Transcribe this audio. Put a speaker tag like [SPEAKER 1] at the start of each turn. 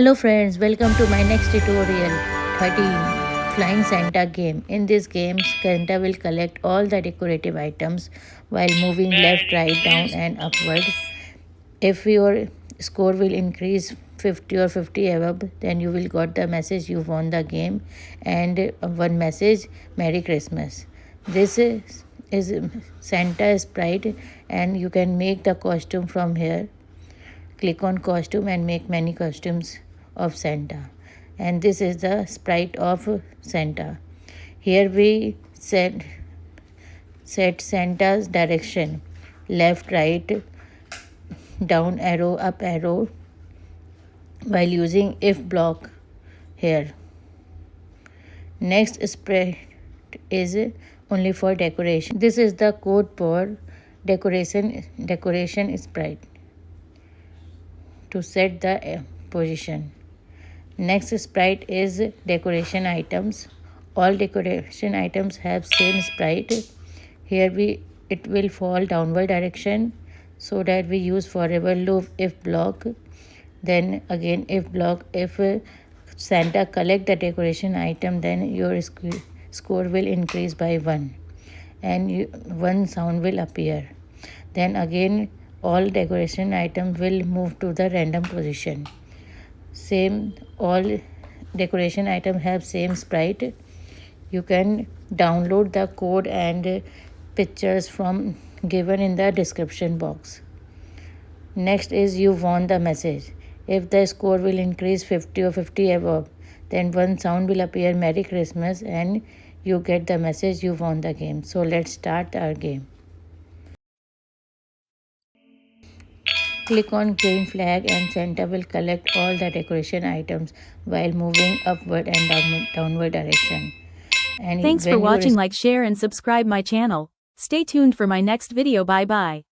[SPEAKER 1] Hello friends, welcome to my next tutorial 13 Flying Santa game. In this game, Santa will collect all the decorative items while moving left, right, down and upward. If your score will increase 50 or 50 above, then you will got the message you won the game and one message, Merry Christmas. This is Santa sprite and you can make the costume from here. Click on costume and make many costumes of Santa. And this is the sprite of Santa. Here we set Santa's direction: left, right, down arrow, up arrow, while using if block here. Next sprite is only for decoration. This is the code for decoration sprite to set the position. Next sprite is decoration items. All decoration items have same sprite. Here it will fall downward direction, so that we use forever loop if block. Then again if block. If Santa collect the decoration item, then your score will increase by 1 and one sound will appear. Then again all decoration items will move to the random position. Same, all decoration items have same sprite. You can download the code and pictures from given in the description box. Next is you won the message. If the score will increase 50 or 50 above, then one sound will appear, Merry Christmas, and you get the message you won the game. So let's start our game. Click on green flag and Santa will collect all the decoration items while moving upward and downward direction.
[SPEAKER 2] Thanks for watching. Like, share and subscribe my channel. Stay tuned for my next video. Bye bye.